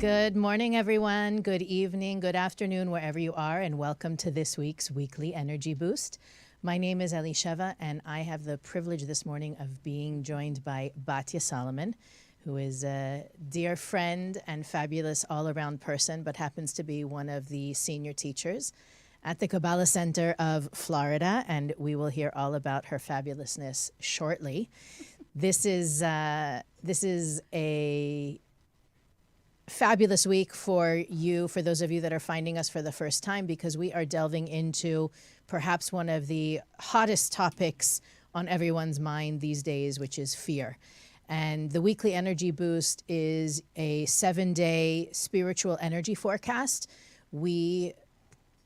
Good morning, everyone. Good evening, good afternoon, wherever you are, and welcome to this week's Weekly Energy Boost. My name is Elisheva, and I have the privilege this morning of being joined by Batya Solomon, who is a dear friend and fabulous all-around person, but happens to be one of the senior teachers at the Kabbalah Center of Florida, and we will hear all about her fabulousness shortly. This is a fabulous week for you, for those of you that are finding us for the first time, because we are delving into perhaps one of the hottest topics on everyone's mind these days, which is fear. And the Weekly Energy Boost is a 7-day spiritual energy forecast. We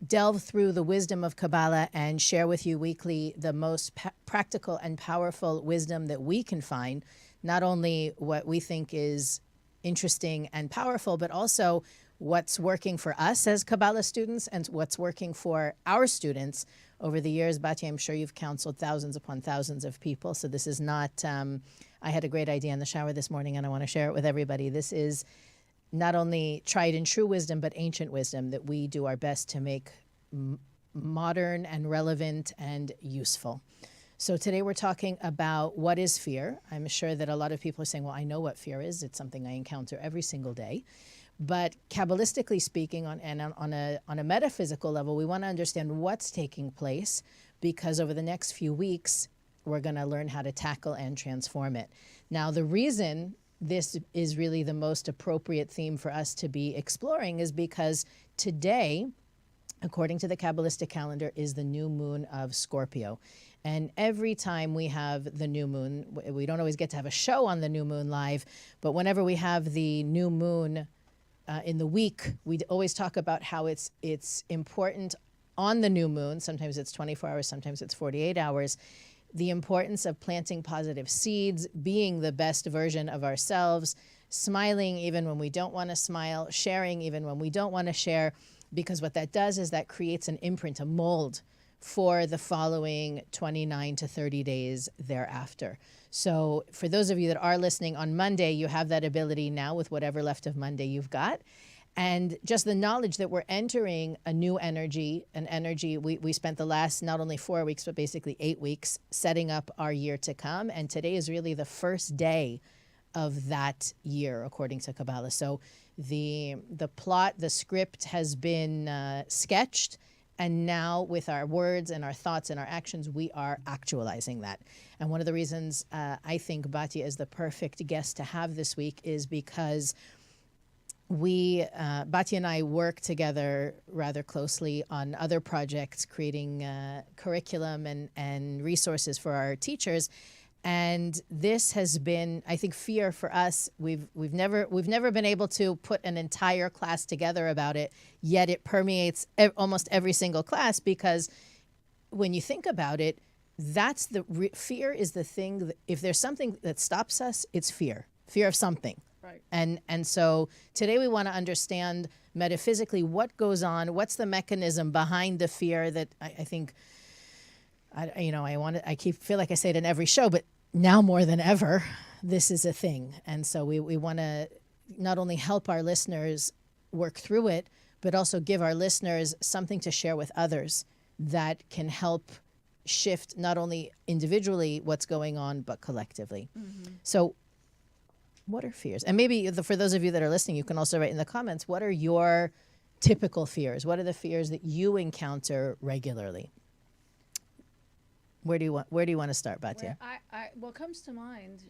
delve through the wisdom of Kabbalah and share with you weekly the most practical and powerful wisdom that we can find, not only what we think is interesting and powerful, but also what's working for us as Kabbalah students and what's working for our students. Over the years, Batya, I'm sure you've counseled thousands upon thousands of people. So this is not, I had a great idea in the shower this morning and I want to share it with everybody. This is not only tried and true wisdom, but ancient wisdom that we do our best to make modern and relevant and useful. So today we're talking about what is fear. I'm sure that a lot of people are saying, well, I know what fear is. It's something I encounter every single day. But Kabbalistically speaking, on a metaphysical level, we want to understand what's taking place, because over the next few weeks, we're going to learn how to tackle and transform it. Now, the reason this is really the most appropriate theme for us to be exploring is because today, according to the Kabbalistic calendar, is the new moon of Scorpio. And every time we have the new moon, we don't always get to have a show on the new moon live, but whenever we have the new moon in the week, we always talk about how it's important on the new moon. Sometimes it's 24 hours, sometimes it's 48 hours. The importance of planting positive seeds, being the best version of ourselves, smiling even when we don't want to smile, sharing even when we don't want to share, because what that does is that creates an imprint, a mold for the following 29 to 30 days thereafter. So for those of you that are listening on Monday, you have that ability now with whatever left of Monday you've got. And just the knowledge that we're entering a new energy, an energy, we spent the last not only 4 weeks, but basically 8 weeks setting up our year to come. And today is really the first day of that year, according to Kabbalah. So the plot, the script has been sketched. And now with our words and our thoughts and our actions, we are actualizing that. And one of the reasons I think Batya is the perfect guest to have this week is because Batya and I work together rather closely on other projects, creating curriculum and resources for our teachers. And this has been, I think, fear for us. We've never been able to put an entire class together about it, yet it permeates almost every single class, because when you think about it, that's fear is the thing that, if there's something that stops us, it's fear of something. Right. And so today we want to understand metaphysically what goes on, what's the mechanism behind the fear that I think. I feel like I say it in every show, but now more than ever, this is a thing. And so we want to not only help our listeners work through it, but also give our listeners something to share with others that can help shift not only individually what's going on, but collectively. Mm-hmm. So what are fears? And maybe for those of you that are listening, you can also write in the comments, what are your typical fears? What are the fears that you encounter regularly? Where do you want to start, Batya? What comes to mind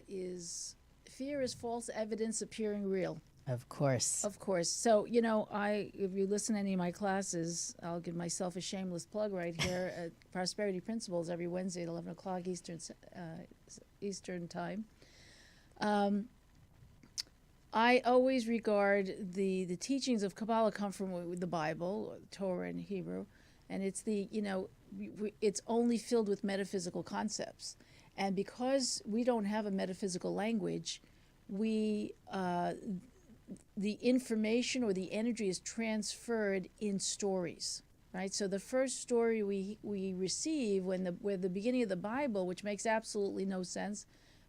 is fear is false evidence appearing real. Of course. Of course. So, if you listen to any of my classes, I'll give myself a shameless plug right here at Prosperity Principles every Wednesday at 11 o'clock Eastern time. I always regard the teachings of Kabbalah come from the Bible, Torah and Hebrew, and it's it's only filled with metaphysical concepts. And because we don't have a metaphysical language, the information or the energy is transferred in stories, right? So the first story we receive where the beginning of the Bible, which makes absolutely no sense,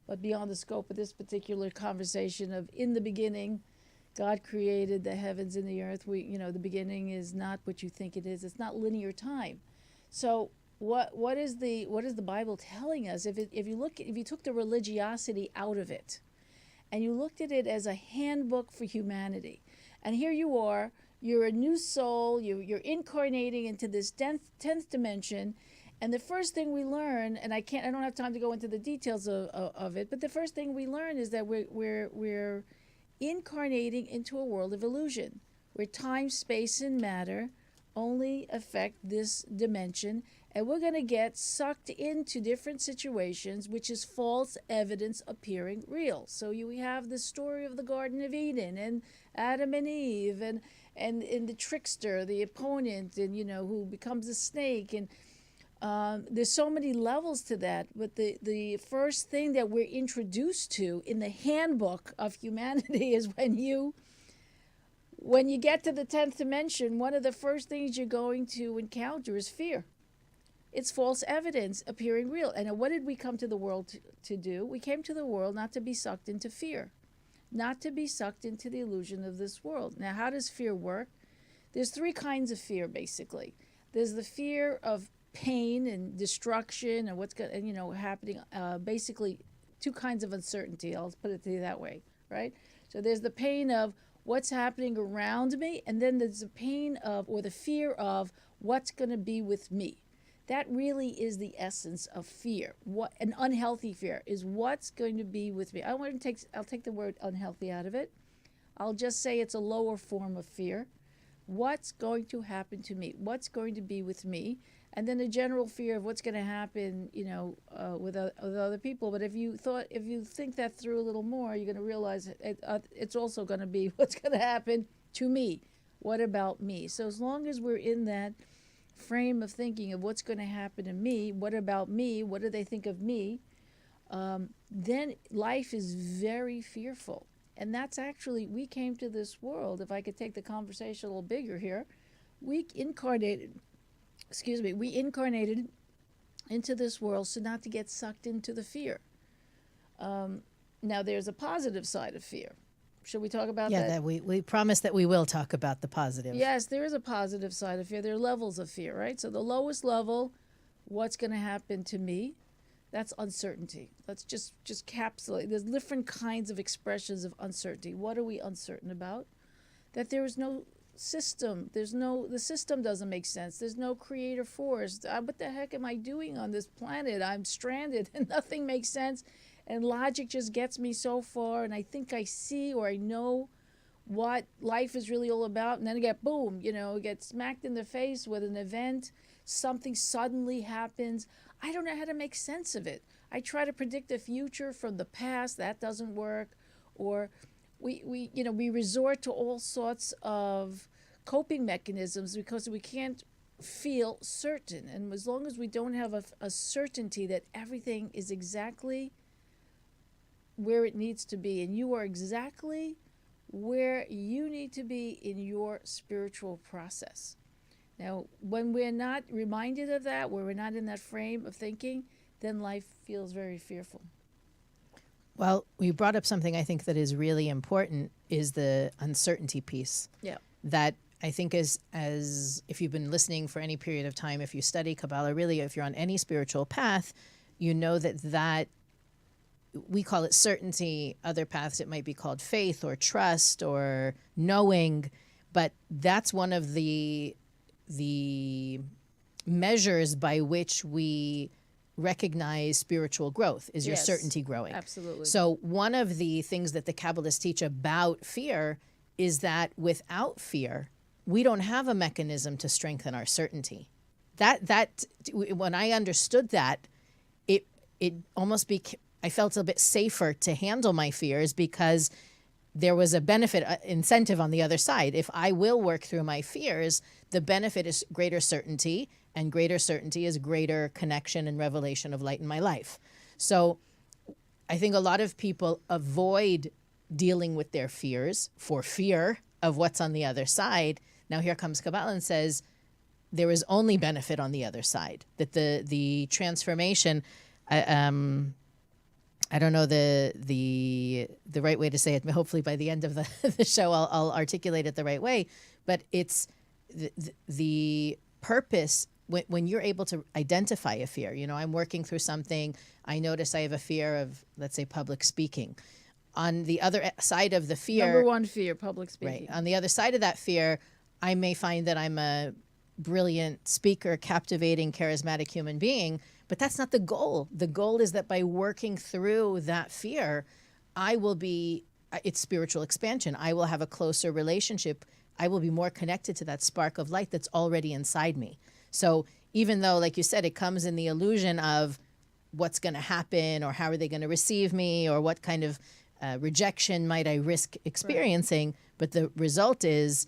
but beyond the scope of this particular conversation, of in the beginning, God created the heavens and the earth. The beginning is not what you think it is. It's not linear time. So what is the Bible telling us? If you took the religiosity out of it, and you looked at it as a handbook for humanity, and here you are, you're a new soul, you're incarnating into this 10th dimension, and the first thing we learn, and I don't have time to go into the details of it, but the first thing we learn is that we're incarnating into a world of illusion, where time, space, and matter only affect this dimension, and we're going to get sucked into different situations, which is false evidence appearing real. So we have the story of the Garden of Eden and Adam and Eve and the trickster, the opponent, and who becomes a snake, and there's so many levels to that. But the first thing that we're introduced to in the handbook of humanity is when you get to the 10th dimension, one of the first things you're going to encounter is fear. It's false evidence appearing real. And what did we come to the world to do? We came to the world not to be sucked into fear, not to be sucked into the illusion of this world. Now, how does fear work? There's 3 kinds of fear, basically. There's the fear of pain and destruction and what's happening. Basically, 2 kinds of uncertainty. I'll put it to you that way, right? So there's the pain of what's happening around me, and then there's the pain of, or the fear of, what's going to be with me. That really is the essence of fear. What an unhealthy fear is, what's going to be with me. I'll take the word unhealthy out of it. I'll just say it's a lower form of fear. What's going to happen to me? What's going to be with me? And then a general fear of what's going to happen, with other people. But if you think that through a little more, you're going to realize it's also going to be what's going to happen to me. What about me? So as long as we're in that frame of thinking of what's going to happen to me, what about me, what do they think of me, then life is very fearful. And that's actually, we came to this world, if I could take the conversation a little bigger here, we incarnated into this world so not to get sucked into the fear. Now there's a positive side of fear. Should we talk about that? Yeah, that we promised that we will talk about the positive. Yes, there is a positive side of fear. There are levels of fear, right? So the lowest level, what's going to happen to me? That's uncertainty. Let's just capsulate. There's different kinds of expressions of uncertainty. What are we uncertain about? That there is no system. The system doesn't make sense. There's no creator force. What the heck am I doing on this planet? I'm stranded and nothing makes sense. And logic just gets me so far, and I think I see or I know what life is really all about, and then I get boom, get smacked in the face with an event, something suddenly happens. I don't know how to make sense of it. I try to predict the future from the past, that doesn't work, or we resort to all sorts of coping mechanisms because we can't feel certain. And as long as we don't have a certainty that everything is exactly where it needs to be, and you are exactly where you need to be in your spiritual process. Now, when we're not reminded of that, where we're not in that frame of thinking, then life feels very fearful. Well, you brought up something I think that is really important, is the uncertainty piece. Yeah. That I think as if you've been listening for any period of time, if you study Kabbalah, really, if you're on any spiritual path, you know that we call it certainty. Other paths, it might be called faith or trust or knowing, but that's one of the measures by which we recognize spiritual growth is your certainty growing. Absolutely. So one of the things that the Kabbalists teach about fear is that without fear, we don't have a mechanism to strengthen our certainty. That when I understood that, it almost I felt a bit safer to handle my fears because there was a benefit, incentive on the other side. If I will work through my fears, the benefit is greater certainty, and greater certainty is greater connection and revelation of light in my life. So I think a lot of people avoid dealing with their fears for fear of what's on the other side. Now here comes Kabbalah and says there is only benefit on the other side, that the transformation, I don't know the right way to say it. Hopefully by the end of the show, I'll articulate it the right way. But it's the purpose when you're able to identify a fear. You know, I'm working through something. I notice I have a fear of, let's say, public speaking. On the other side of the fear, Number one fear, public speaking. right? On the other side of that fear, I may find that I'm a brilliant speaker, captivating, charismatic human being, but that's not the goal. The goal is that by working through that fear, it's spiritual expansion. I will have a closer relationship. I will be more connected to that spark of light that's already inside me. So even though, like you said, it comes in the illusion of what's going to happen or how are they going to receive me or what kind of rejection might I risk experiencing, right. But the result is...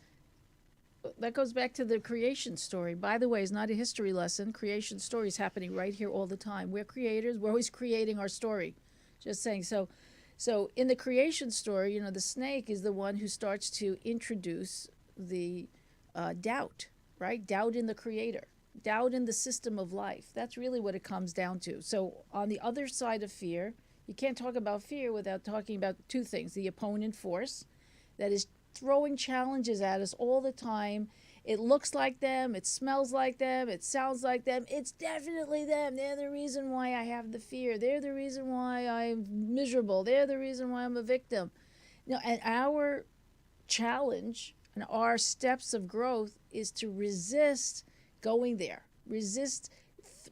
That goes back to the creation story. By the way, it's not a history lesson. Creation story is happening right here all the time. We're creators. We're always creating our story. Just saying. So in the creation story, you know, the snake is the one who starts to introduce the doubt, right? Doubt in the creator, doubt in the system of life. That's really what it comes down to. So on the other side of fear, you can't talk about fear without talking about two things: the opponent force that is throwing challenges at us all the time. It looks like them, it smells like them, it sounds like them. It's definitely them. They're the reason why I have the fear. They're the reason why I'm miserable. They're the reason why I'm a victim. You know, and our challenge and our steps of growth is to resist going there, resist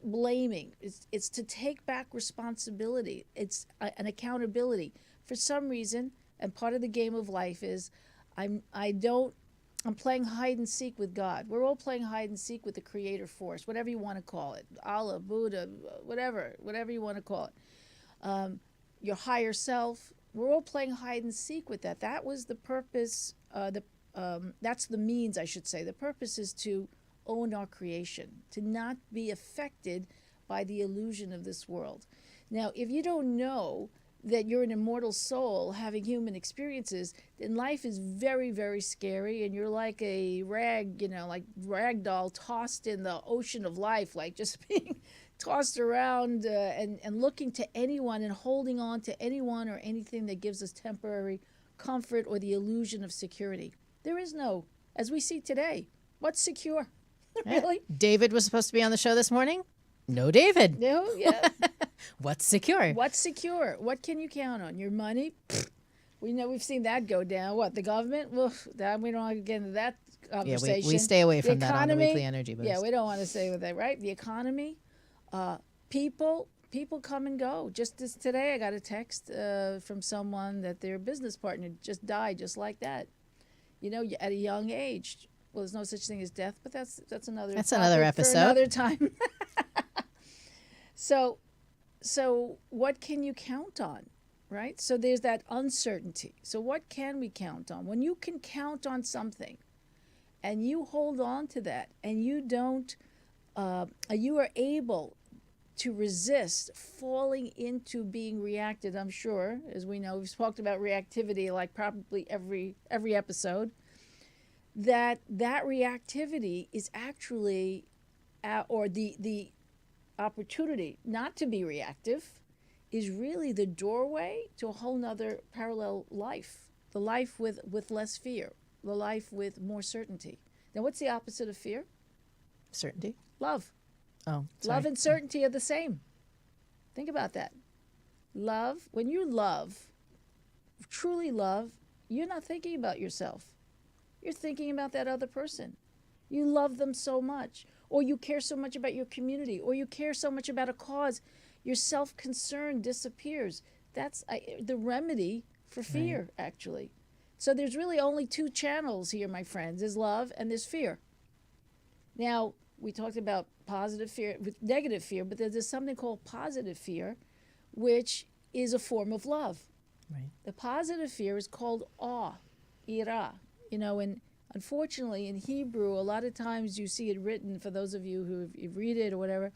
blaming. It's to take back responsibility. It's an accountability. For some reason, and part of the game of life is I'm playing hide and seek with God. We're all playing hide and seek with the creator force, whatever you want to call it, Allah, Buddha, whatever you want to call it. Your higher self. We're all playing hide and seek with that. That was the purpose. That's the means, I should say. The purpose is to own our creation, to not be affected by the illusion of this world. Now, if you don't know that you're an immortal soul having human experiences, then life is very, very scary, and you're like a rag doll tossed in the ocean of life, like just being tossed around and looking to anyone and holding on to anyone or anything that gives us temporary comfort or the illusion of security. There is no, as we see today, what's secure? Really? David was supposed to be on the show this morning. No, David. No, yeah. What's secure? What's secure? What can you count on? Your money? We know we've seen that go down. What, the government? Well, that we don't want to get into that conversation. Yeah, we stay away from that on the weekly energy boost. Yeah, we don't want to stay with that, right? The economy, people come and go. Just this today, I got a text from someone that their business partner just died, just like that. You know, at a young age. Well, there's no such thing as death, but that's another. That's another episode. For another time. So what can you count on, right? So there's that uncertainty. So what can we count on? When you can count on something, and you hold on to that, and you don't, you are able to resist falling into being reacted. I'm sure, as we know, we've talked about reactivity like probably every episode. That reactivity is actually, or the opportunity not to be reactive is really the doorway to a whole nother parallel life, the life with less fear, the life with more certainty. Now, what's the opposite of fear? Certainty. Love. Oh, sorry. Love and certainty are the same. Think about that. Love, when you love, truly love, you're not thinking about yourself. You're thinking about that other person. You love them so much, or you care so much about your community, or you care so much about a cause. Your self-concern disappears. That's the remedy for fear, right. Actually. So there's really only two channels here, my friends. There's love and there's fear. Now, we talked about positive fear, negative fear, but there's something called positive fear, which is a form of love. Right. The positive fear is called awe, ira. You know, and unfortunately in Hebrew, a lot of times you see it written, for those of you who read it or whatever,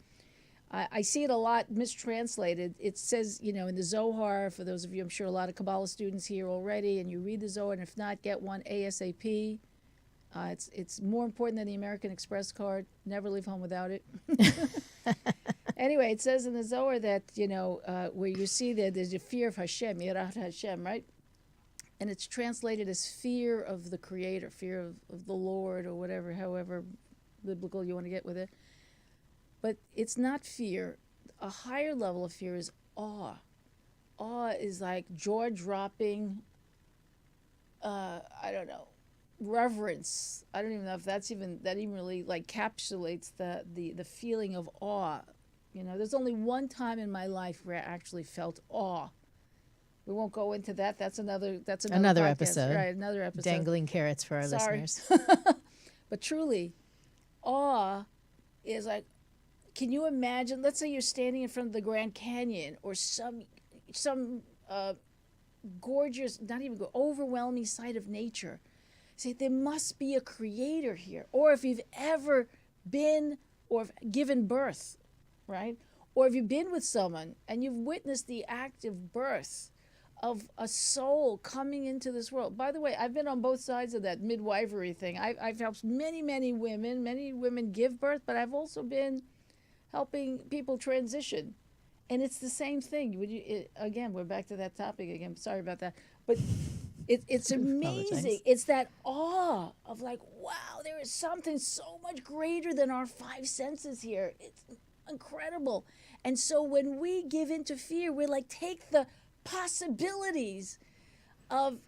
I see it a lot mistranslated. It says, you know, in the Zohar, for those of you, I'm sure a lot of Kabbalah students here already, and you read the Zohar, and if not, get one ASAP. It's more important than the American Express card. Never leave home without it. Anyway, it says in the Zohar that, where you see that there's a fear of Hashem, Yirat Hashem, right? And it's translated as fear of the Creator, fear of the Lord, or whatever, however biblical you want to get with it. But it's not fear. A higher level of fear is awe. Awe is like jaw-dropping, I don't know, reverence. I don't even know if that even really like encapsulates the feeling of awe. There's only one time in my life where I actually felt awe. We won't go into that. That's another podcast, episode. Right, another episode. Dangling carrots for our listeners. But truly, awe is like, can you imagine, let's say you're standing in front of the Grand Canyon or some gorgeous, not even overwhelming sight of nature. Say, there must be a creator here. Or if you've ever been or given birth, right? Or if you've been with someone and you've witnessed the act of birth of a soul coming into this world. By the way, I've been on both sides of that midwifery thing. I've helped many women give birth, but I've also been helping people transition. And it's the same thing. Again, we're back to that topic again. Sorry about that. But it's amazing. It's that awe of like, wow, there is something so much greater than our five senses here. It's incredible. And so when we give into fear, we're like, take the possibilities of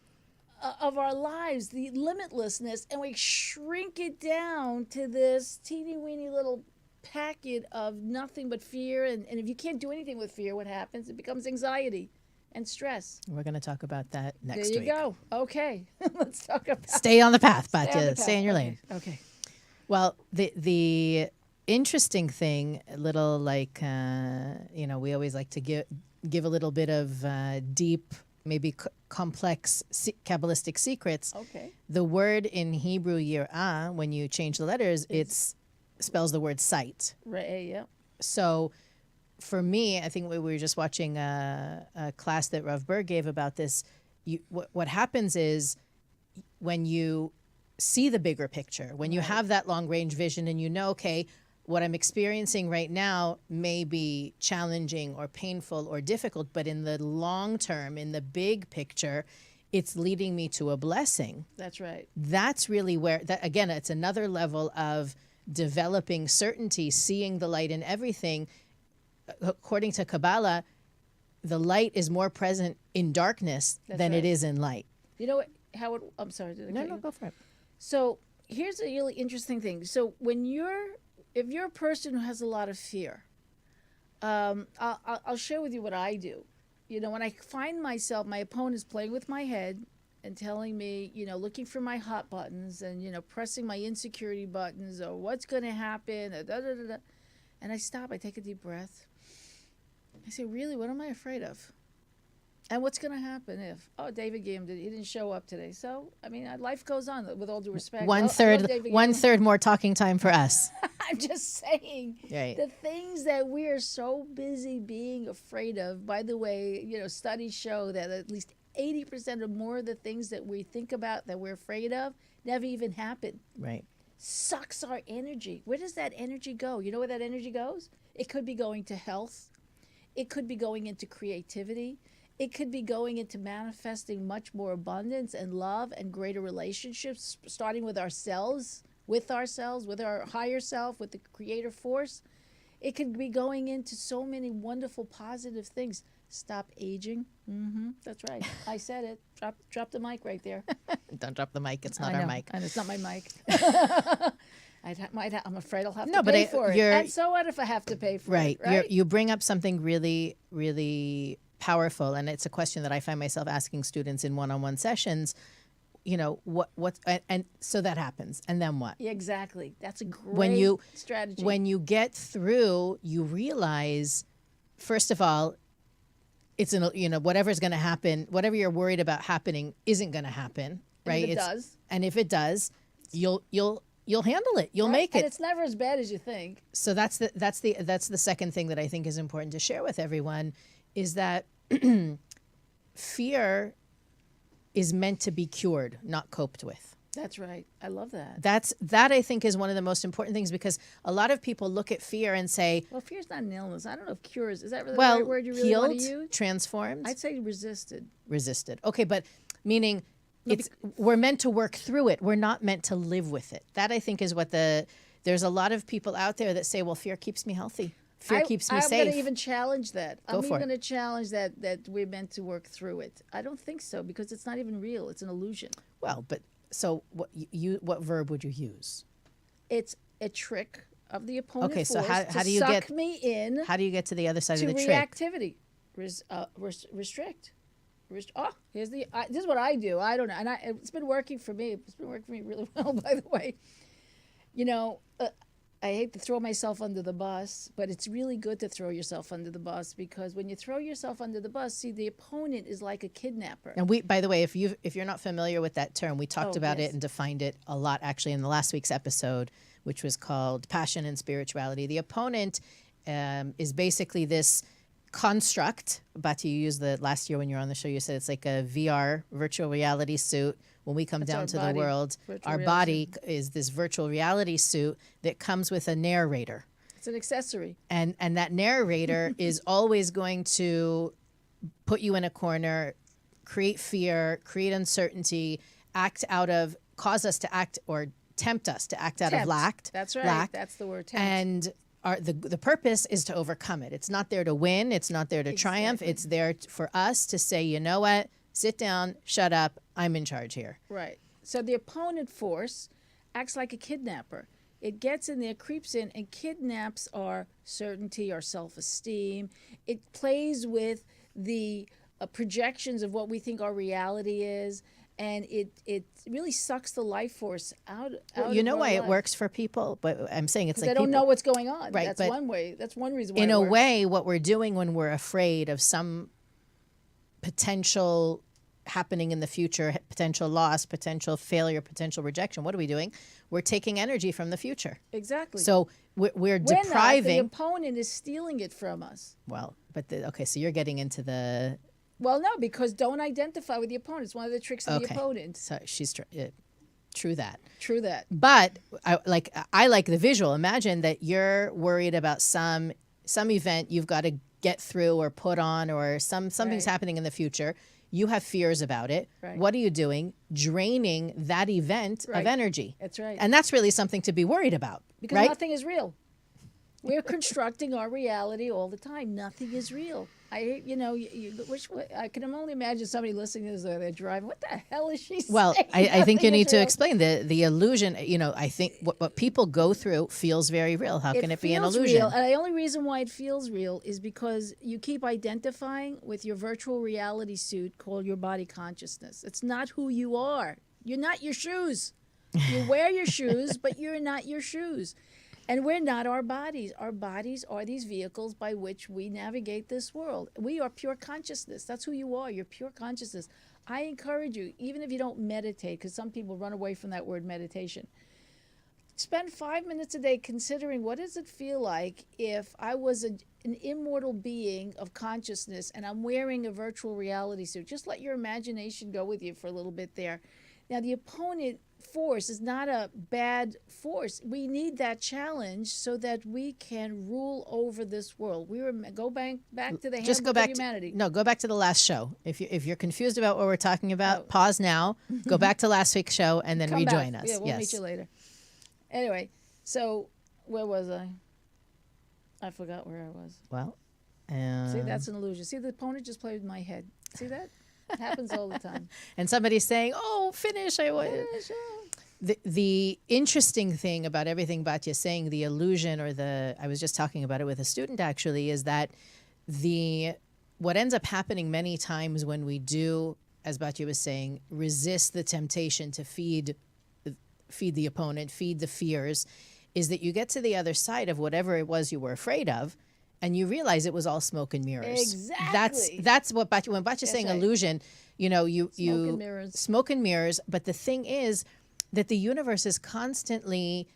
our lives, the limitlessness, and we shrink it down to this teeny weeny little packet of nothing but fear. And if you can't do anything with fear, what happens? It becomes anxiety and stress. We're going to talk about that next week. There you go. Okay. Let's talk about Stay on the path, but stay in your lane. Okay. Well, the interesting thing, a little like, we always like to give a little bit of deep, maybe complex Kabbalistic secrets. Okay. The word in Hebrew, yirah, when you change the letters, it spells the word sight. Right, yeah. So for me, I think we were just watching a class that Rav Berg gave about this. What happens is when you see the bigger picture, when you have that long range vision and you know, okay, what I'm experiencing right now may be challenging or painful or difficult, but in the long term, in the big picture, it's leading me to a blessing. That's right. That's really where, again, it's another level of developing certainty, seeing the light in everything. According to Kabbalah, the light is more present in darkness than it is in light. You know what? I'm sorry. No, go for it. So here's a really interesting thing. So if you're a person who has a lot of fear, I'll share with you what I do. When I find myself, my opponent's playing with my head and telling me, looking for my hot buttons and, pressing my insecurity buttons or what's going to happen, and I stop, I take a deep breath. I say, really, what am I afraid of? And what's going to happen if, David Guillaume, he didn't show up today. So, life goes on, with all due respect. One third more talking time for us. I'm just saying, right. The things that we are so busy being afraid of, by the way, studies show that at least 80% or more of the things that we think about that we're afraid of never even happen. Right. Sucks our energy. Where does that energy go? You know where that energy goes? It could be going to health. It could be going into creativity. It could be going into manifesting much more abundance and love and greater relationships, starting with ourselves, with our higher self, with the creator force. It could be going into so many wonderful, positive things. Stop aging. That's right. I said it. Drop the mic right there. Don't drop the mic. It's not our mic. And it's not my mic. I'm afraid I'll have to pay for it. And so what if I have to pay for it? Right. You bring up something really, really powerful, and it's a question that I find myself asking students in one-on-one sessions. And so that happens, and then what? Yeah, exactly. That's a great strategy. When you get through, you realize, first of all, it's whatever's going to happen, whatever you're worried about happening isn't going to happen, right? And if it does, you'll handle it. You'll make it. And it's never as bad as you think. So that's the second thing that I think is important to share with everyone is that fear is meant to be cured, not coped with. That's right. I love that. That I think is one of the most important things, because a lot of people look at fear and say, Well, fear's not an illness. I don't know if cure is that really well, the right word you really want healed, to use? transformed, I'd say resisted. resisted. Okay, but meaning we're meant to work through it. We're not meant to live with it. That I think is what there's a lot of people out there that say, well, fear keeps me healthy. Fear keeps me safe. I'm going to even challenge that. I'm for even going to challenge that we're meant to work through it. I don't think so, because it's not even real. It's an illusion. Well, but so what verb would you use? It's a trick of the opponent. Okay, so force how to do you suck get me in? How do you get to the other side to of the trick? reactivity? Restrict. Here's this is what I do. I don't know, and it's been working for me. It's been working for me really well, by the way. You know, I hate to throw myself under the bus, but it's really good to throw yourself under the bus, because when you throw yourself under the bus, see, the opponent is like a kidnapper. And by the way, if you're not familiar with that term, we talked about yes. it and defined it a lot actually in the last week's episode, which was called Passion and Spirituality. The opponent is basically this construct. But you used the last year when you were on the show, you said it's like a VR, virtual reality suit. When we come down to the world, our body is this virtual reality suit that comes with a narrator. It's an accessory. And that narrator is always going to put you in a corner, create fear, create uncertainty, cause us to act, or tempt us to act out of lack. That's right. Lack. That's the word, tempt. And the purpose is to overcome it. It's not there to win. It's not there to triumph. It's there for us to say, you know what? Sit down, shut up, I'm in charge here. Right. So the opponent force acts like a kidnapper. It gets in there, creeps in, and kidnaps our certainty, our self-esteem. It plays with the projections of what we think our reality is, and it really sucks the life force out You know of our why life. it works for people? But I'm saying it's like They don't know what's going on. Right, That's but one way. That's one reason why in it a works. way, what we're doing when we're afraid of some potential happening in the future, potential loss, potential failure, potential rejection, what are we doing? We're taking energy from the future. Exactly. So we're We're depriving. not. The opponent is stealing it from us. Well, but okay, so you're getting into the. Well, no, because don't identify with the opponent. It's one of the tricks of the opponent. So she's true that. True that. But I like the visual. Imagine that you're worried about some event you've got to get through or put on, or something's happening in the future. You have fears about it. Right. What are you doing? Draining that event of energy. That's right. And that's really something to be worried about. Because right? nothing is real. We're constructing our reality all the time. Nothing is real. I can only imagine somebody listening to this, they're driving. What the hell is she saying? Well, I think you Nothing need is to real. explain the illusion. I think what people go through feels very real. How can it be an feels illusion? Real. And the only reason why it feels real is because you keep identifying with your virtual reality suit called your body consciousness. It's not who you are. You're not your shoes. You wear your shoes, but you're not your shoes. And we're not our bodies. Our bodies are these vehicles by which we navigate this world. We are pure consciousness. That's who you are. You're pure consciousness. I encourage you, even if you don't meditate, because some people run away from that word meditation, spend 5 minutes a day considering what does it feel like if I was an immortal being of consciousness and I'm wearing a virtual reality suit. Just let your imagination go with you for a little bit there. Now, the opponent force is not a bad force. We need that challenge so that we can rule over this world. Go back to the Just go handbook back of humanity. go back to the last show. If you're confused about what we're talking about, pause now. Go back to last week's show and then Come rejoin back. us. Yeah, we'll meet you later. Anyway, so where was I? I forgot where I was. Well, See, that's an illusion. See, the opponent just played with my head. See that? It happens all the time. and somebody's saying, "Oh, finish! I want." The interesting thing about everything Batya's saying, the illusion, I was just talking about it with a student actually, is that what ends up happening many times when we do, as Batya was saying, resist the temptation to feed the opponent, feed the fears, is that you get to the other side of whatever it was you were afraid of, and you realize it was all smoke and mirrors. Exactly. That's what Batya, when Batya's saying right. illusion, Smoke and mirrors. Smoke and mirrors. But the thing is that the universe is constantly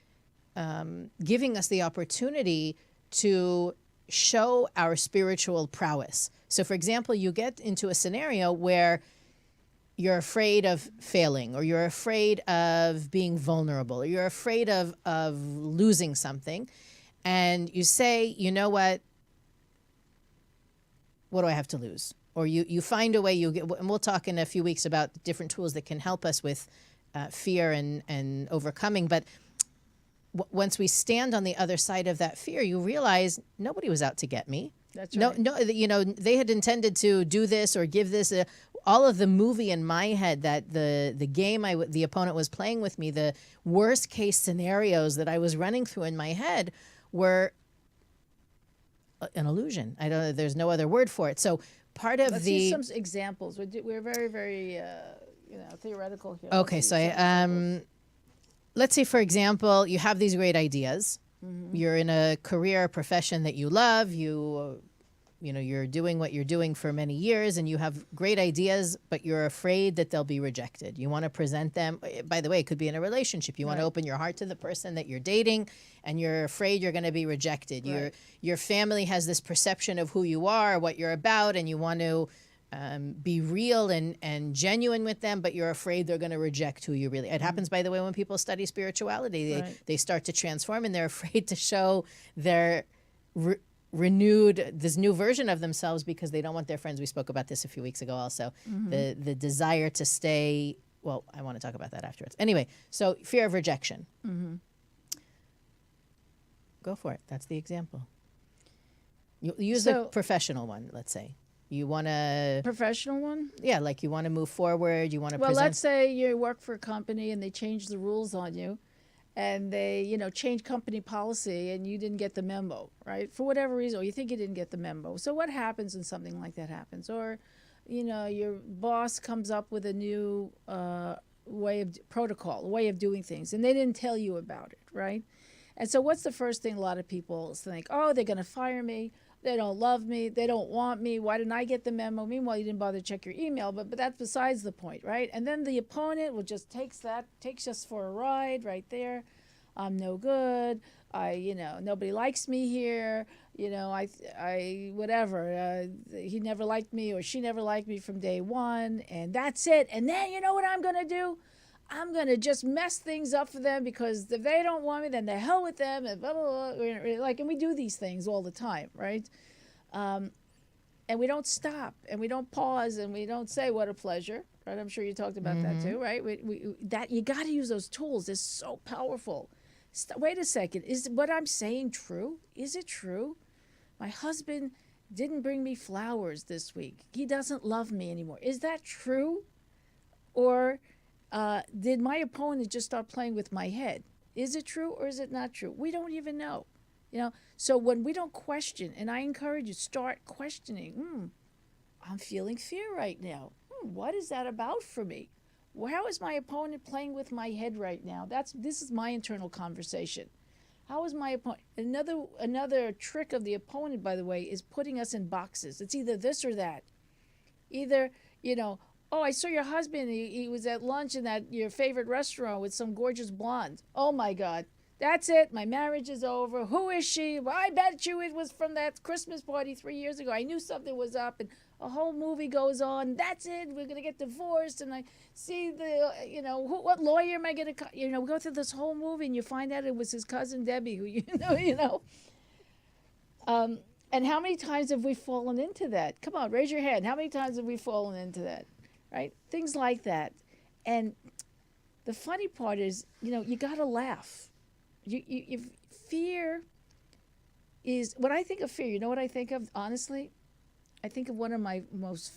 giving us the opportunity to show our spiritual prowess. So, for example, you get into a scenario where you're afraid of failing, or you're afraid of being vulnerable, or you're afraid of losing something, and you say, you know what do I have to lose? Or you find a way, and we'll talk in a few weeks about different tools that can help us with fear and overcoming. But once we stand on the other side of that fear, you realize nobody was out to get me. That's right. No, they had intended to do this or give this. All of the movie in my head, that the game the opponent was playing with me, the worst case scenarios that I was running through in my head were an illusion. There's no other word for it. So part of Let's see some examples. We're very, very theoretical here. Okay, so let's say, for example, you have these great ideas. Mm-hmm. You're in a career, profession that you love. You're doing what you're doing for many years, and you have great ideas, but you're afraid that they'll be rejected. You want to present them. By the way, it could be in a relationship. You want to open your heart to the person that you're dating, and you're afraid you're going to be rejected. Right. Your family has this perception of who you are, what you're about, and you want to be real and genuine with them, but you're afraid they're going to reject who you really. It happens, by the way, when people study spirituality. They start to transform, and they're afraid to show their this new version of themselves because they don't want their friends. We spoke about this a few weeks ago also. Mm-hmm. The desire to stay. Well, I want to talk about that afterwards. Anyway, so fear of rejection. Mm-hmm. Go for it. That's the example. You use the professional one, let's say. You want to... Professional one? Yeah, like you want to move forward, you want to present... Well, let's say you work for a company and they change the rules on you, and they, change company policy, and you didn't get the memo, right? For whatever reason, or you think you didn't get the memo. So what happens when something like that happens? Or, your boss comes up with a new way of doing things, and they didn't tell you about it, right? And so what's the first thing a lot of people think? Oh, they're going to fire me. They don't love me. They don't want me. Why didn't I get the memo? Meanwhile, you didn't bother to check your email, but that's besides the point, right? And then the opponent will just takes us for a ride right there. I'm no good. Nobody likes me here. Whatever. He never liked me or she never liked me from day one, and that's it. And then you know what I'm going to do? I'm going to just mess things up for them, because if they don't want me, then the hell with them, and blah, blah, blah. And we do these things all the time, right? And we don't stop, and we don't pause, and we don't say, what a pleasure, right? I'm sure you talked about that too, right? That you got to use those tools. They're so powerful. Wait a second. Is what I'm saying true? Is it true? My husband didn't bring me flowers this week. He doesn't love me anymore. Is that true? Or... did my opponent just start playing with my head? Is it true or is it not true? We don't even know. So when we don't question, and I encourage you, start questioning. I'm feeling fear right now. What is that about for me? How is my opponent playing with my head right now? This is my internal conversation. How is my opponent? Another trick of the opponent, by the way, is putting us in boxes. It's either this or that. Either, oh, I saw your husband. He was at lunch in your favorite restaurant with some gorgeous blonde. Oh, my God. That's it. My marriage is over. Who is she? Well, I bet you it was from that Christmas party 3 years ago. I knew something was up, and a whole movie goes on. That's it. We're going to get divorced, and I see what lawyer am I going to, we go through this whole movie, and you find out it was his cousin Debbie, who, And how many times have we fallen into that? Come on, raise your hand. How many times have we fallen into that? Right? Things like that. And the funny part is, you got to laugh. If fear is, when I think of fear, you know what I think of, honestly? I think of one of my most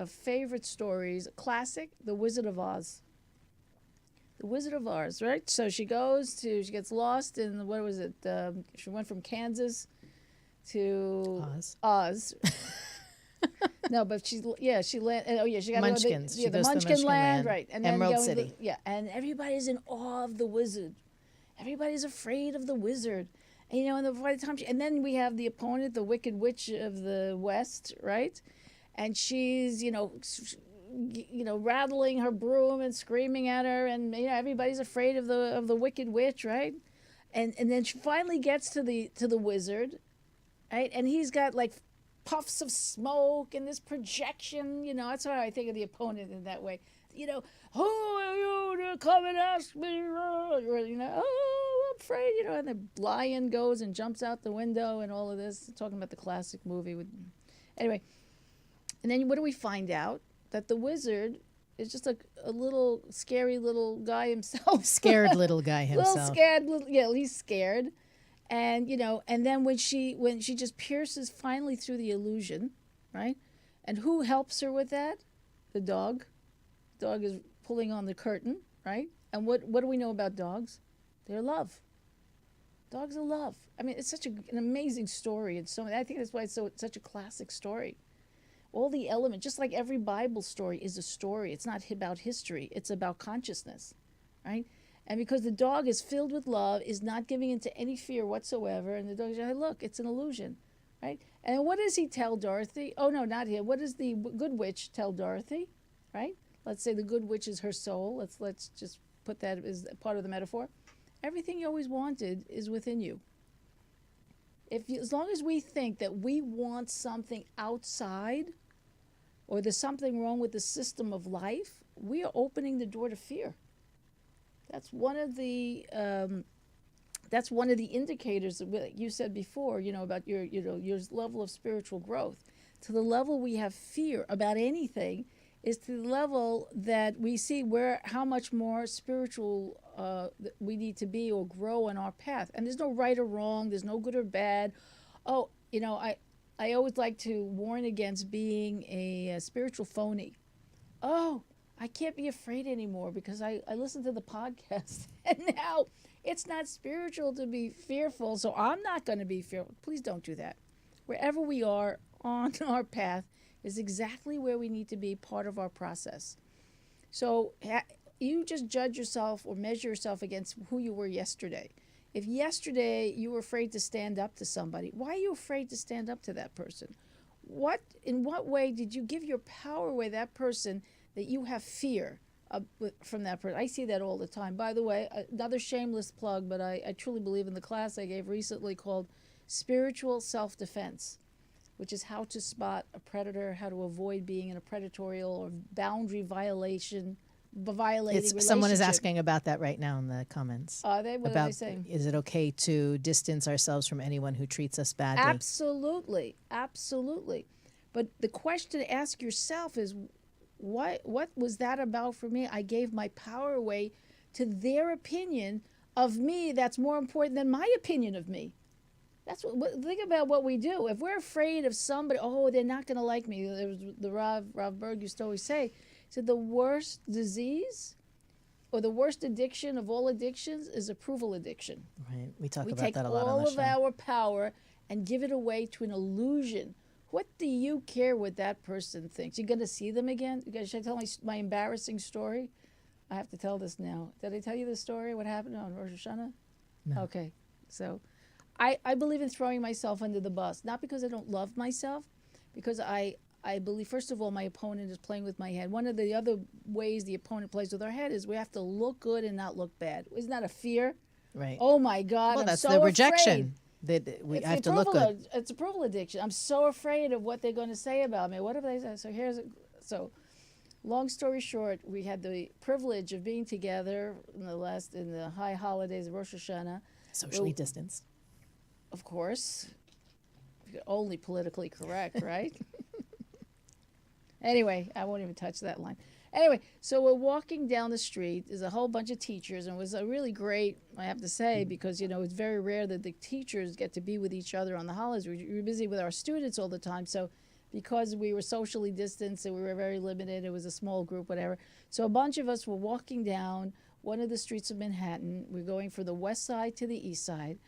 favorite stories, classic, The Wizard of Oz. The Wizard of Oz, right? So she gets lost in, what was it? She went from Kansas to Oz. No, but she landed. Oh yeah, she got Munchkins. To the Munchkin land, right? And Emerald then City. And everybody's in awe of the wizard. Everybody's afraid of the wizard. And by the time and then we have the opponent, the Wicked Witch of the West, right? And she's rattling her broom and screaming at her, and everybody's afraid of the Wicked Witch, right? And then she finally gets to the wizard, right? And he's got puffs of smoke and this projection, that's how I think of the opponent in that way. who are you to come and ask me? Or, oh, I'm afraid, and the lion goes and jumps out the window and all of this. Talking about the classic movie. Anyway, and then what do we find out? That the wizard is just a little scary little guy himself. Scared little guy himself. Little scared, he's scared. And, and then when she just pierces finally through the illusion, right? And who helps her with that? The dog. The dog is pulling on the curtain, right? And what do we know about dogs? They're love. Dogs are love. I mean, it's such an amazing story. And I think that's why it's such a classic story. All the elements, just like every Bible story is a story. It's not about history. It's about consciousness, right? And because the dog is filled with love, is not giving into any fear whatsoever, and the dog says, hey, look, it's an illusion, right? And what does he tell Dorothy? Oh, no, not him. What does the good witch tell Dorothy, right? Let's say the good witch is her soul. Let's just put that as part of the metaphor. Everything you always wanted is within you. As long as we think that we want something outside, or there's something wrong with the system of life, we are opening the door to fear. That's one of the indicators that you said before, about your level of spiritual growth. To the level we have fear about anything is to the level that we see how much more spiritual we need to be or grow on our path. And there's no right or wrong. There's no good or bad. Oh, I always like to warn against being a spiritual phony. Oh, I can't be afraid anymore because I listened to the podcast and now it's not spiritual to be fearful, so I'm not going to be fearful. Please don't do that. Wherever we are on our path is exactly where we need to be, part of our process. So you just judge yourself or measure yourself against who you were yesterday. If yesterday you were afraid to stand up to somebody, why are you afraid to stand up to that person? In what way did you give your power away that person that you have fear from that person? I see that all the time. By the way, another shameless plug, but I truly believe in the class I gave recently called Spiritual Self-Defense, which is how to spot a predator, how to avoid being in a predatory or boundary violating relationship. Someone is asking about that right now in the comments. Are they? What are they saying? Is it okay to distance ourselves from anyone who treats us badly? Absolutely. Absolutely. But the question to ask yourself is, what was that about for me? I gave my power away to their opinion of me that's more important than my opinion of me. Think about what we do. If we're afraid of somebody, they're not going to like me. There was the Rav Berg used to always say, he said the worst disease or the worst addiction of all addictions is approval addiction. Right. We talk about that a lot on the show. We take all of our power and give it away to an illusion. What do you care what that person thinks? You're going to see them again? Should I tell my embarrassing story? I have to tell this now. Did I tell you the story? What happened on Rosh Hashanah? No. Okay. So I believe in throwing myself under the bus, not because I don't love myself, because I believe, first of all, my opponent is playing with my head. One of the other ways the opponent plays with our head is we have to look good and not look bad. Isn't that a fear? Right. Oh, my God, well, I'm that's so the rejection. afraid. That we have to look good. It's approval addiction. I'm so afraid of what they're going to say about me. What if they say? So long story short, we had the privilege of being together in the high holidays of Rosh Hashanah. Socially distanced. Of course. Only politically correct, right? Anyway, I won't even touch that line. Anyway, so we're walking down the street. There's a whole bunch of teachers, and it was a really great, I have to say, because, it's very rare that the teachers get to be with each other on the holidays. We're busy with our students all the time, so because we were socially distanced and we were very limited, it was a small group, whatever. So a bunch of us were walking down one of the streets of Manhattan. We're going from the west side to the east side.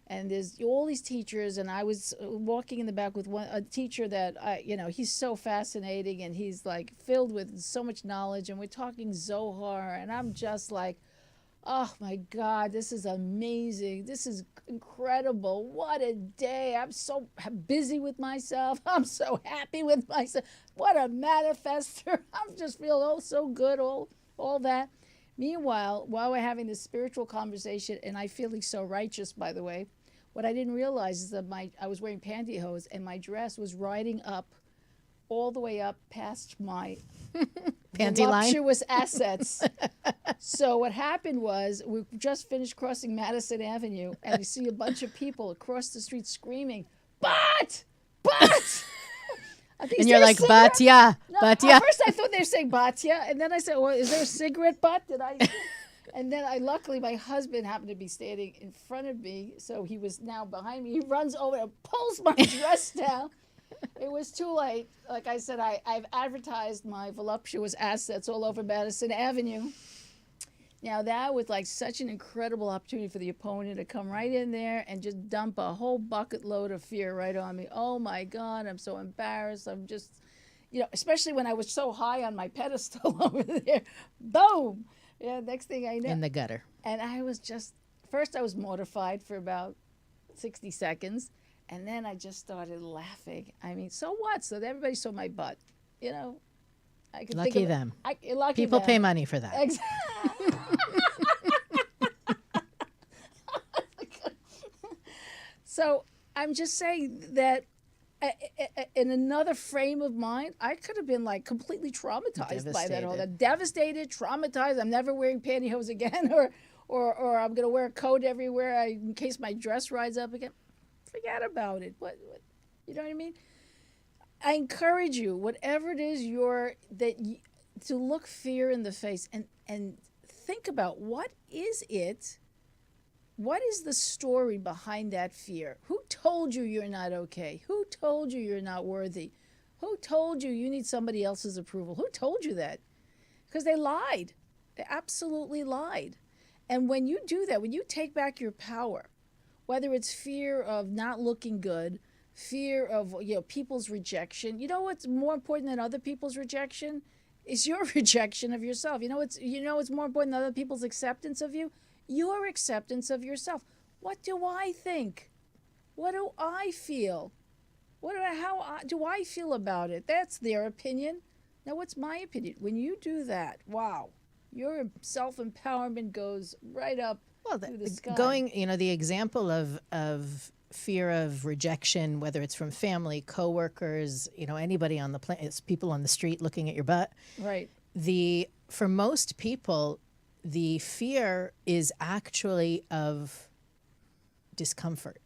And there's all these teachers, and I was walking in the back with a teacher that, he's so fascinating, and he's, like, filled with so much knowledge, and we're talking Zohar, and I'm just like, oh, my God, this is amazing. This is incredible. What a day. I'm so busy with myself. I'm so happy with myself. What a manifester. I'm just feeling so good, all that. Meanwhile, while we're having this spiritual conversation, and I'm feeling so righteous, by the way, what I didn't realize is that I was wearing pantyhose and my dress was riding up all the way up past my Panty line? voluptuous assets. So what happened was we just finished crossing Madison Avenue, and we see a bunch of people across the street screaming, "But! But!" And you're like, Batya, No, Batya. at first I thought they were saying Batya, and then I said, "Well, is there a cigarette butt?" And then luckily my husband happened to be standing in front of me, so he was now behind me. He runs over and pulls my dress down. It was too late. Like I said, I've advertised my voluptuous assets all over Madison Avenue. Now that was like such an incredible opportunity for the opponent to come right in there and just dump a whole bucket load of fear right on me. Oh my God, I'm so embarrassed. I'm just, especially when I was so high on my pedestal over there. Boom. Yeah, next thing I know. In the gutter. And I was first I was mortified for about 60 seconds. And then I just started laughing. I mean, so what? So everybody saw my butt. I could Lucky them. Lucky People them. pay money for that. Exactly. So I'm just saying that in another frame of mind, I could have been like completely traumatized by that whole devastated, traumatized. I'm never wearing pantyhose again, or I'm gonna wear a coat everywhere in case my dress rides up again. Forget about it. What you know what I mean? I encourage you, whatever it is to look fear in the face and think about what is it. What is the story behind that fear? Who told you you're not okay? Who told you you're not worthy? Who told you need somebody else's approval? Who told you that? Because they lied. They absolutely lied. And when you do that, when you take back your power, whether it's fear of not looking good, fear of people's rejection. You know what's more important than other people's rejection? Is your rejection of yourself. What's more important than other people's acceptance of you? Your acceptance of yourself. What do I think? What do I feel? How do I feel about it? That's their opinion. Now, what's my opinion? When you do that, wow, your self-empowerment goes right up to the sky. The example of fear of rejection, whether it's from family, coworkers, anybody on the planet, it's people on the street looking at your butt. Right. For most people, the fear is actually of discomfort.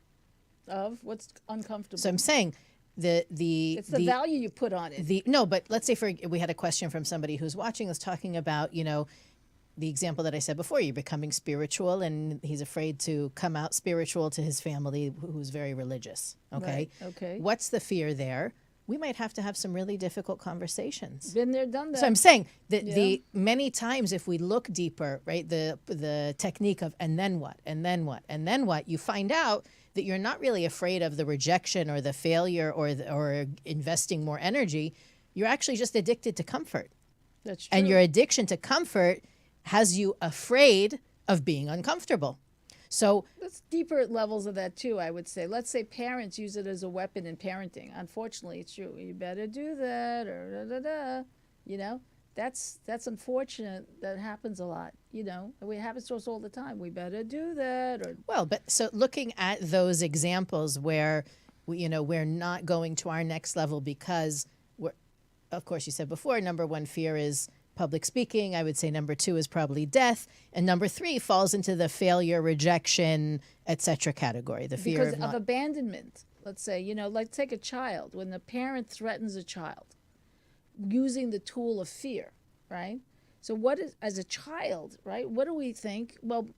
Of what's uncomfortable. So I'm saying it's the value you put on it. But let's say we had a question from somebody who's watching us talking about, the example that I said before, you're becoming spiritual and he's afraid to come out spiritual to his family who's very religious. Okay. Right. Okay. What's the fear there? We might have to have some really difficult conversations. Been there, done that. So I'm saying that the many times if we look deeper, right, the technique of and then what, and then what, and then what, you find out that you're not really afraid of the rejection or the failure or investing more energy. You're actually just addicted to comfort. That's true. And your addiction to comfort has you afraid of being uncomfortable. So there's deeper levels of that too, I would say. Let's say parents use it as a weapon in parenting. Unfortunately, it's true. You better do that, or that's unfortunate. That happens a lot. It happens to us all the time. We better do that, or but so looking at those examples where we're not going to our next level because of course, you said before, number one fear is public speaking. I would say number two is probably death. And number three falls into the failure, rejection, etc. category. The fear of abandonment. Let's say, like take a child. When the parent threatens a child using the tool of fear, right? So as a child, right, what do we think? Well,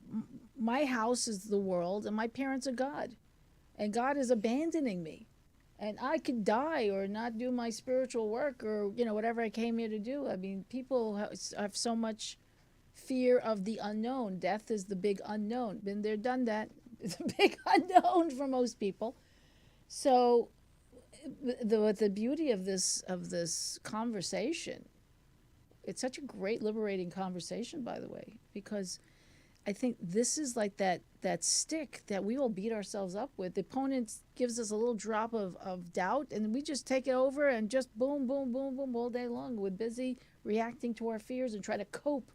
my house is the world and my parents are God. And God is abandoning me. And I could die or not do my spiritual work or, whatever I came here to do. I mean, people have so much fear of the unknown. Death is the big unknown. Been there, done that. It's a big unknown for most people. So the beauty of this conversation, it's such a great liberating conversation, by the way, because I think this is like that stick that we all beat ourselves up with. The opponent gives us a little drop of doubt, and we just take it over and just boom, boom, boom, boom all day long. We're busy reacting to our fears and try to cope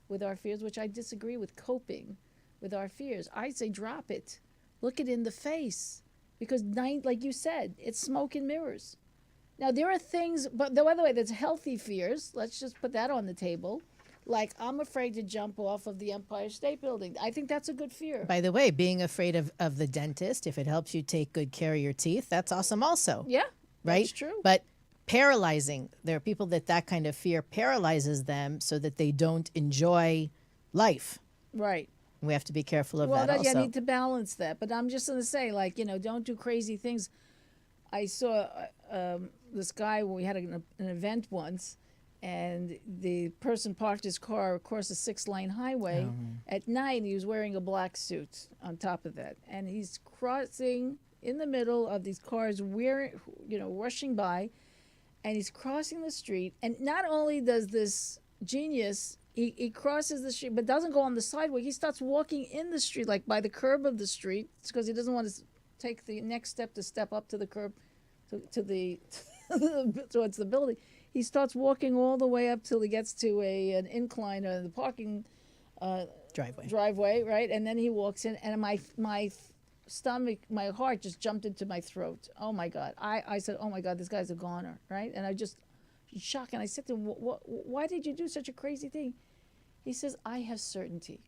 with our fears, which I disagree with coping with our fears. I say drop it. Look it in the face. Because like you said, it's smoke and mirrors. Now, there are things, but by the way, there's healthy fears. Let's just put that on the table. Like, I'm afraid to jump off of the Empire State Building. I think that's a good fear. By the way, being afraid of the dentist, if it helps you take good care of your teeth, that's awesome also. Yeah, Right? that's true. But paralyzing, there are people that kind of fear paralyzes them so that they don't enjoy life. Right. We have to be careful of Well, that also. you need to balance that. But I'm just going to say, like, don't do crazy things. I saw this guy when we had an event once, and the person parked his car across a 6-lane highway at night, and he was wearing a black suit on top of that. And he's crossing in the middle of these cars, rushing by, and he's crossing the street. And not only does this genius, he crosses the street, but doesn't go on the sidewalk. He starts walking in the street, like by the curb of the street, because he doesn't want to take the next step to step up to the curb, to the towards the building. He starts walking all the way up till he gets to an incline or the parking driveway, right? And then he walks in, and my stomach, my heart just jumped into my throat. Oh my God! I said, oh my God, this guy's a goner, right? And I just shocked, and I said to him, why did you do such a crazy thing? He says, I have certainty.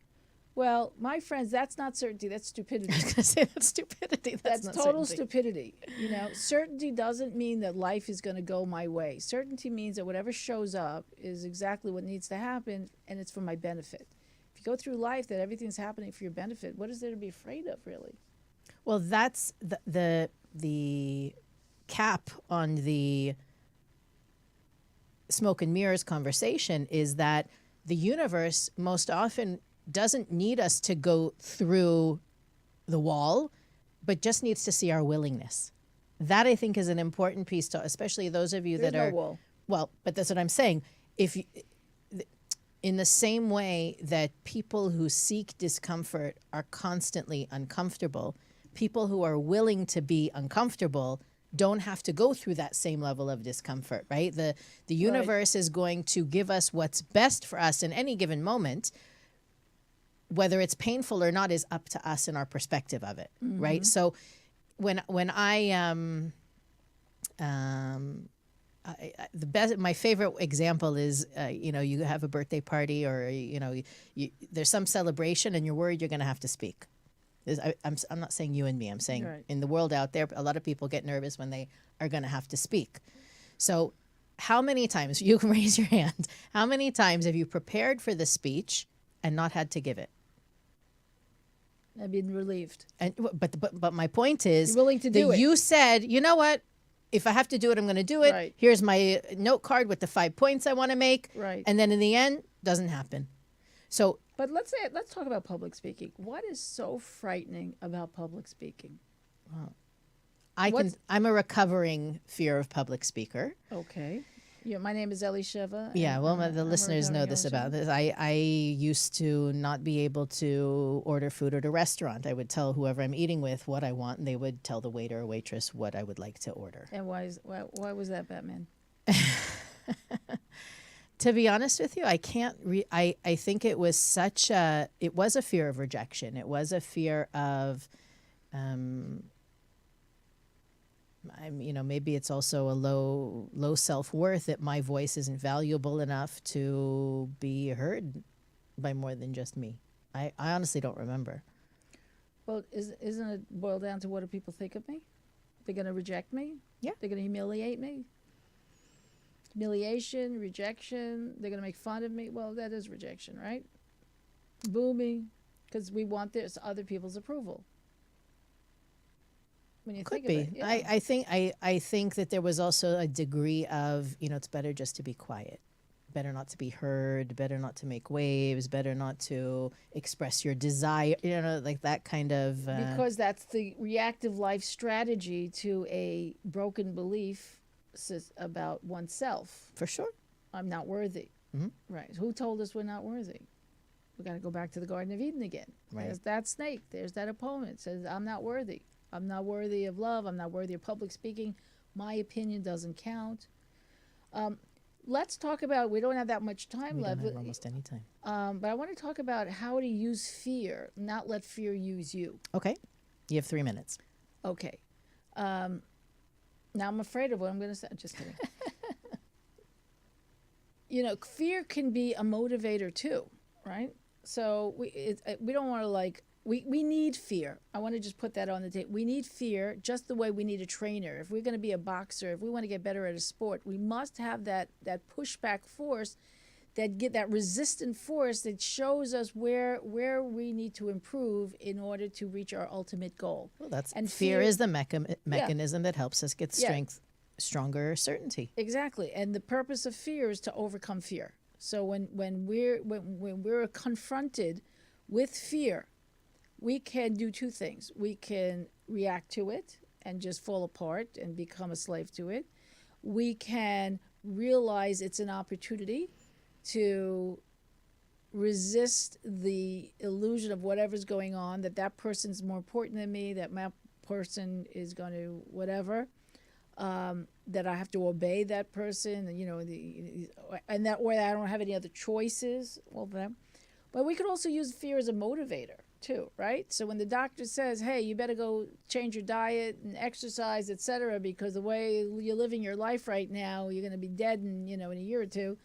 Well, my friends, that's not certainty. That's stupidity. I was going to say that's stupidity. That's not total certainty. stupidity. Certainty doesn't mean that life is going to go my way. Certainty means that whatever shows up is exactly what needs to happen, and it's for my benefit. If you go through life that everything's happening for your benefit, what is there to be afraid of, really? Well, that's the cap on the smoke and mirrors conversation is that the universe most often doesn't need us to go through the wall, but just needs to see our willingness. That, I think, is an important piece to, especially those of you There's that are no wall. Well, but that's what I'm saying. In the same way that people who seek discomfort are constantly uncomfortable, people who are willing to be uncomfortable don't have to go through that same level of discomfort, right? The universe is going to give us what's best for us in any given moment. Whether it's painful or not is up to us and our perspective of it, right? So when my favorite example is, you have a birthday party or, there's some celebration and you're worried you're going to have to speak. I'm not saying you and me. I'm saying in the world out there, a lot of people get nervous when they are going to have to speak. So how many times, you can raise your hand, how many times have you prepared for the speech and not had to give it? I've been relieved. And but my point is, you're willing to do it. You said, you know what? If I have to do it, I'm going to do it. Right. Here's my note card with the 5 points I want to make. Right. And then in the end, doesn't happen. So, but let's talk about public speaking. What is so frightening about public speaking? I'm a recovering fear of public speaker. Okay. My name is Elisheva. Yeah, well, the listeners know this about this. I used to not be able to order food at a restaurant. I would tell whoever I'm eating with what I want, and they would tell the waiter or waitress what I would like to order. And why was that, Batman? To be honest with you, I can't. I think it was it was a fear of rejection. It was a fear of. Maybe it's also a low self-worth that my voice isn't valuable enough to be heard by more than just me. I honestly don't remember. Well, isn't it boiled down to what do people think of me? They're going to reject me? Yeah. They're going to humiliate me? Humiliation, rejection, they're going to make fun of me? Well, that is rejection, right? Boo me, because we want this other people's approval. When you Could think be. of it, yeah. I think that there was also a degree of, it's better just to be quiet. Better not to be heard, better not to make waves, better not to express your desire, like that kind of... Because that's the reactive life strategy to a broken belief about oneself. For sure. I'm not worthy. Mm-hmm. Right. Who told us we're not worthy? We got to go back to the Garden of Eden again. Right. There's that snake. There's that opponent. Says, I'm not worthy. I'm not worthy of love. I'm not worthy of public speaking. My opinion doesn't count. Let's talk about, we don't have that much time left. We don't have almost any time. But I want to talk about how to use fear, not let fear use you. Okay. You have 3 minutes. Okay. Now I'm afraid of what I'm going to say. Just kidding. Fear can be a motivator too, right? So we don't want to we need fear. I want to just put that on the table. We need fear just the way we need a trainer. If we're going to be a boxer, if we want to get better at a sport, we must have that pushback force, that resistant force that shows us where we need to improve in order to reach our ultimate goal. Well, and fear is the mechanism that helps us get stronger certainty. Exactly. And the purpose of fear is to overcome fear. So when we're confronted with fear, we can do two things. We can react to it and just fall apart and become a slave to it. We can realize it's an opportunity to resist the illusion of whatever's going on, that person's more important than me, that my person is going to whatever, that I have to obey that person, and that way I don't have any other choices. But we could also use fear as a motivator too, right? So when the doctor says, hey, you better go change your diet and exercise, etc., because the way you're living your life right now, you're going to be dead in a year or two.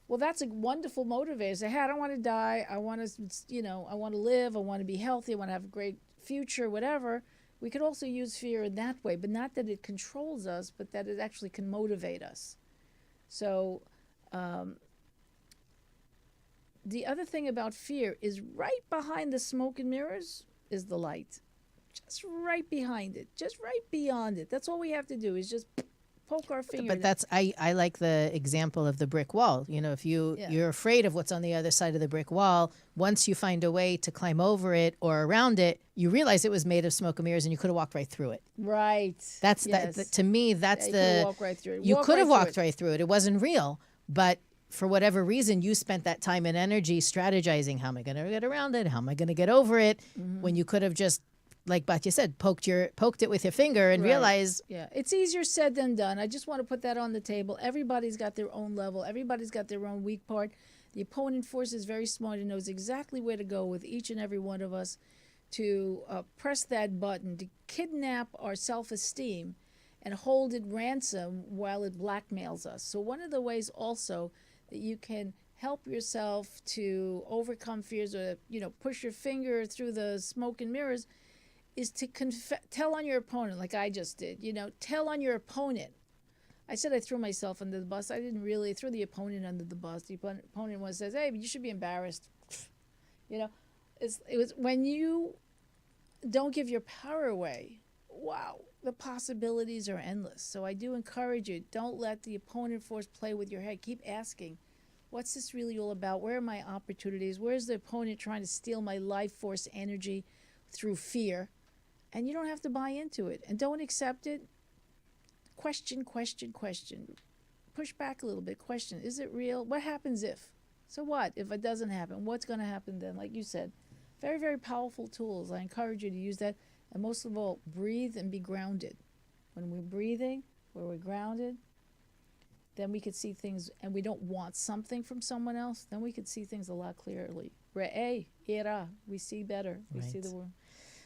Well, that's a wonderful motivator. Say, hey, I don't want to die. I want to, I want to live. I want to be healthy. I want to have a great future, whatever. We could also use fear in that way, but not that it controls us, but that it actually can motivate us. So the other thing about fear is right behind the smoke and mirrors is the light. Just right behind it. Just right beyond it. That's all we have to do is just poke our finger. But I like the example of the brick wall. If you're afraid of what's on the other side of the brick wall, once you find a way to climb over it or around it, you realize it was made of smoke and mirrors, and you could have walked right through it. Right. To me, that's you could walk right through it. You could have walked right through it. It wasn't real, but for whatever reason, you spent that time and energy strategizing. How am I going to get around it? How am I going to get over it? Mm-hmm. When you could have just, like Batya said, poked it with your finger and realized. Yeah, it's easier said than done. I just want to put that on the table. Everybody's got their own level. Everybody's got their own weak part. The opponent force is very smart and knows exactly where to go with each and every one of us to press that button, to kidnap our self-esteem and hold it ransom while it blackmails us. So one of the ways also that you can help yourself to overcome fears or, push your finger through the smoke and mirrors is to tell on your opponent, like I just did. Tell on your opponent. I said I threw myself under the bus. I didn't really throw the opponent under the bus. The opponent says, hey, you should be embarrassed. It was when you don't give your power away, wow, the possibilities are endless. So I do encourage you, don't let the opponent force play with your head. Keep asking, what's this really all about? Where are my opportunities? Where's the opponent trying to steal my life force energy through fear? And you don't have to buy into it. And don't accept it. Question. Push back a little bit. Question, is it real? What happens if? So what if it doesn't happen? What's going to happen then? Like you said, very, very powerful tools. I encourage you to use that. And most of all, breathe and be grounded. When we're breathing, where we're grounded, then we could see things, and we don't want something from someone else, then we could see things a lot clearly. We see better. We see the world.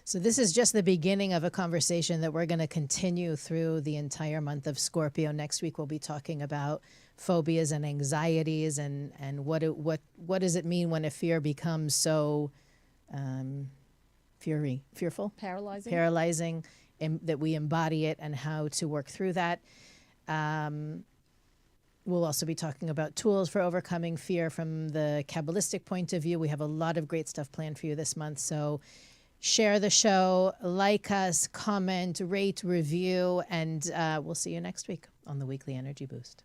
So this is just the beginning of a conversation that we're going to continue through the entire month of Scorpio. Next week, we'll be talking about phobias and anxieties and what does it mean when a fear becomes so fearful? Paralyzing, and that we embody it and how to work through that. We'll also be talking about tools for overcoming fear from the Kabbalistic point of view. We have a lot of great stuff planned for you this month, so share the show, like us, comment, rate, review, and we'll see you next week on the Weekly Energy Boost.